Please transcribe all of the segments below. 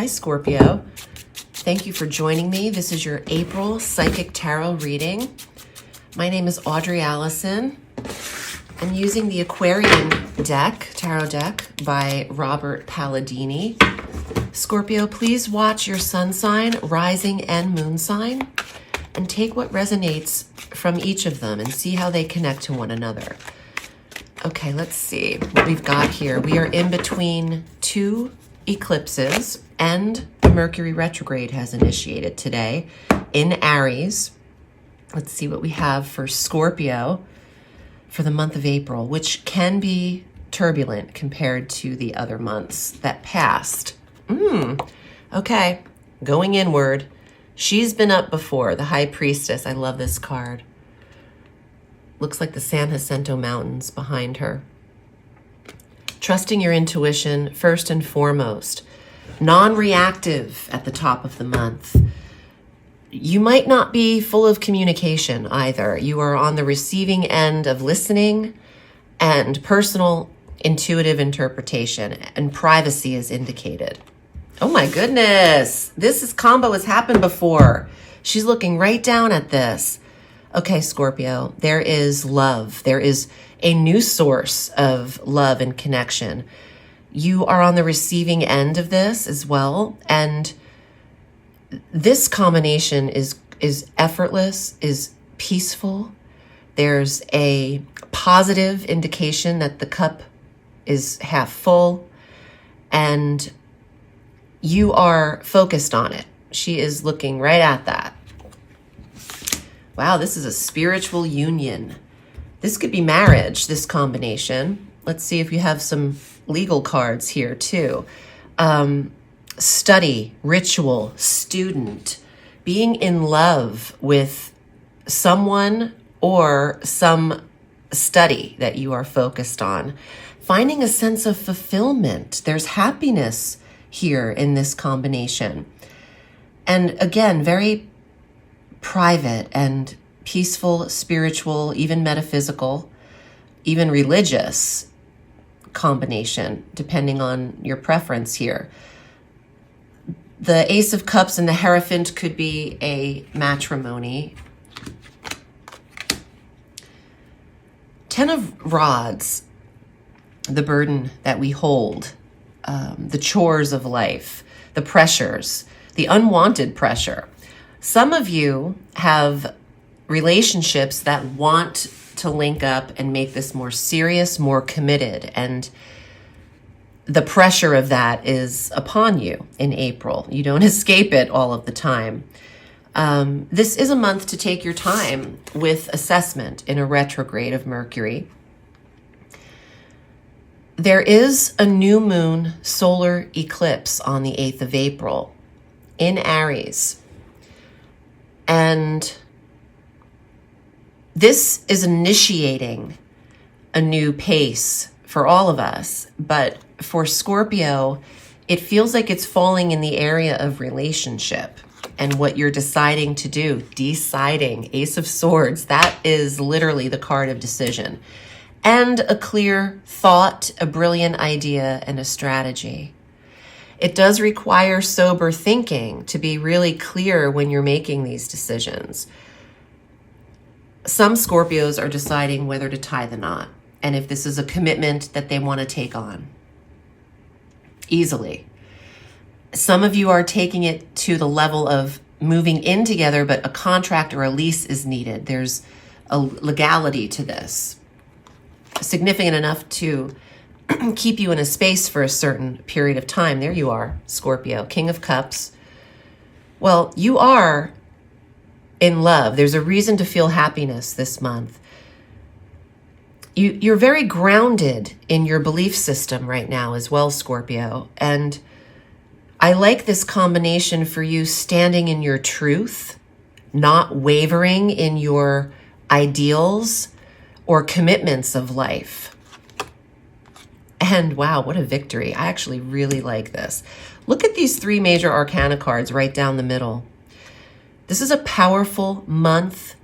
Hi, Scorpio. Thank you for joining me. This is your April Psychic Tarot reading. My name is Audrey Alison. I'm using the Aquarian tarot deck by Robert Palladini. Scorpio, please watch your sun sign, rising, and moon sign, and take what resonates from each of them and see how they connect to one another. Okay, let's see what we've got here. We are in between two eclipses, and the Mercury retrograde has initiated today in Aries. Let's see what we have for Scorpio for the month of April, which can be turbulent compared to the other months that passed. Okay, going inward. She's been up before, the High Priestess. I love this card. Looks like the San Jacinto Mountains behind her. Trusting your intuition first and foremost. Non-reactive at the top of the month. You might not be full of communication either. You are on the receiving end of listening and personal intuitive interpretation, and privacy is indicated. Oh my goodness. Combo has happened before. She's looking right down at this. Okay, Scorpio, there is love. There is a new source of love and connection. You are on the receiving end of this as well. And this combination is effortless, is peaceful. There's a positive indication that the cup is half full, and you are focused on it. She is looking right at that. Wow, this is a spiritual union. This could be marriage, this combination. Let's see if you have some legal cards here too. Study, ritual, student, being in love with someone or some study that you are focused on. Finding a sense of fulfillment. There's happiness here in this combination. And again, very private and peaceful, spiritual, even metaphysical, even religious combination, depending on your preference here. The Ace of Cups and the Hierophant could be a matrimony. Ten of Rods, the burden that we hold, the chores of life, the pressures, the unwanted pressure. Some of you have relationships that want to link up and make this more serious, more committed, and the pressure of that is upon you in April. You don't escape it all of the time. This is a month to take your time with assessment in a retrograde of Mercury. There is a new moon solar eclipse on the 8th of April in Aries. And this is initiating a new pace for all of us. But for Scorpio, it feels like it's falling in the area of relationship and what you're deciding to do. Deciding, Ace of Swords, that is literally the card of decision. And a clear thought, a brilliant idea, and a strategy. It does require sober thinking to be really clear when you're making these decisions. Some Scorpios are deciding whether to tie the knot and if this is a commitment that they want to take on easily. Some of you are taking it to the level of moving in together, but a contract or a lease is needed. There's a legality to this, significant enough to keep you in a space for a certain period of time. There you are, Scorpio, King of Cups. Well, you are in love. There's a reason to feel happiness this month. You're very grounded in your belief system right now as well, Scorpio. And I like this combination for you standing in your truth, not wavering in your ideals or commitments of life. And wow, what a victory. I actually really like this. Look at these three major arcana cards right down the middle. This is a powerful month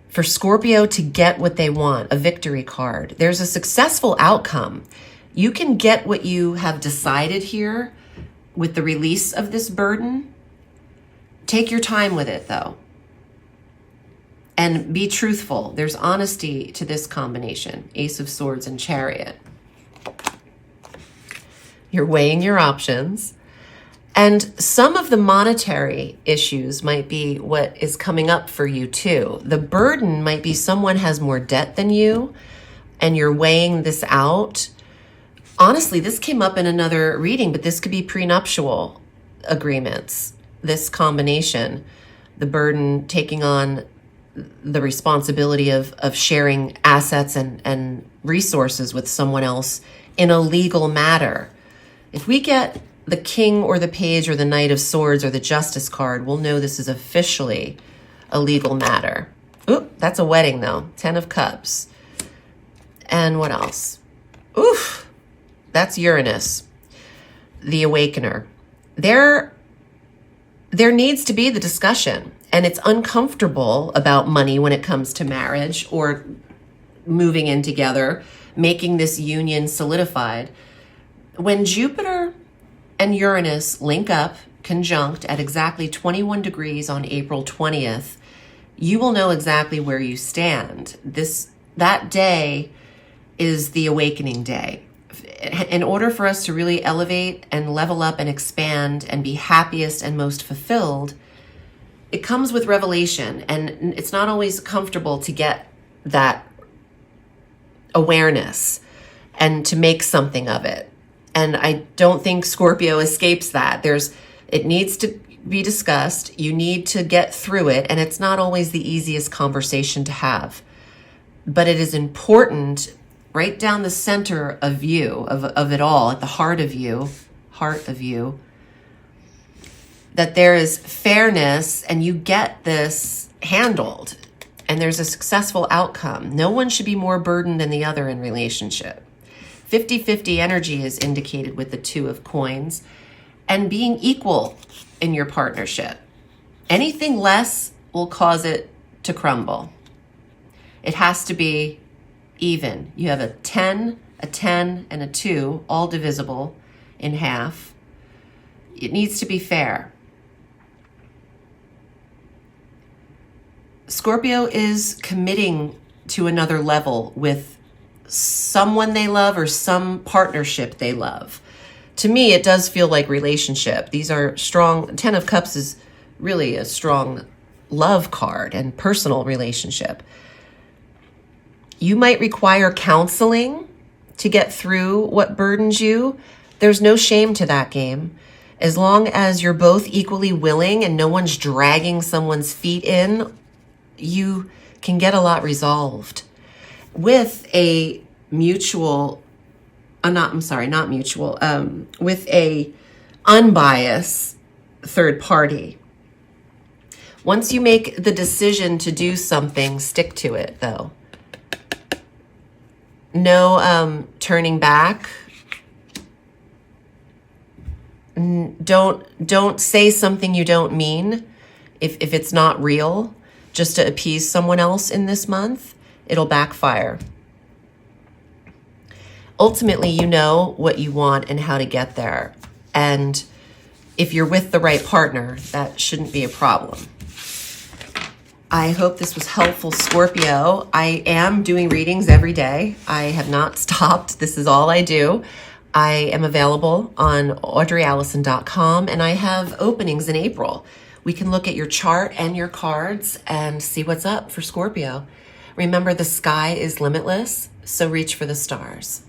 for Scorpio to get what they want, a victory card. There's a successful outcome. You can get what you have decided here with the release of this burden. Take your time with it, though. And be truthful. There's honesty to this combination, Ace of Swords and Chariot. You're weighing your options. And some of the monetary issues might be what is coming up for you too. The burden might be someone has more debt than you, and you're weighing this out. Honestly, this came up in another reading, but this could be prenuptial agreements, this combination, the burden taking on the responsibility of sharing assets and resources with someone else in a legal matter. If we get the King or the Page or the Knight of Swords or the Justice card, we'll know this is officially a legal matter. Oop, that's a wedding though. 10 of Cups. And what else? Oof, that's Uranus, the Awakener. There needs to be the discussion, and it's uncomfortable about money when it comes to marriage or moving in together, making this union solidified. When Jupiter and Uranus link up, conjunct at exactly 21 degrees on April 20th, you will know exactly where you stand. That day is the awakening day. In order for us to really elevate and level up and expand and be happiest and most fulfilled, it comes with revelation, and it's not always comfortable to get that awareness and to make something of it. And I don't think Scorpio escapes that. It needs to be discussed. You need to get through it. And it's not always the easiest conversation to have. But it is important right down the center of you, of it all, at the heart of you, that there is fairness and you get this handled and there's a successful outcome. No one should be more burdened than the other in relationship. 50-50 energy is indicated with the Two of Coins, and being equal in your partnership. Anything less will cause it to crumble. It has to be even. You have a 10, and a 2, all divisible in half. It needs to be fair. Scorpio is committing to another level with someone they love or some partnership they love. To me, it does feel like relationship. These are strong. 10 of Cups is really a strong love card and personal relationship. You might require counseling to get through what burdens you. There's no shame to that game. As long as you're both equally willing and no one's dragging someone's feet in, you can get a lot resolved. With a mutual, with a unbiased third party. Once you make the decision to do something, stick to it though. No turning back. Don't say something you don't mean if it's not real, just to appease someone else in this month. It'll backfire. Ultimately, you know what you want and how to get there. And if you're with the right partner, that shouldn't be a problem. I hope this was helpful, Scorpio. I am doing readings every day. I have not stopped. This is all I do. I am available on audreyalison.com, and I have openings in April. We can look at your chart and your cards and see what's up for Scorpio. Remember, the sky is limitless, so reach for the stars.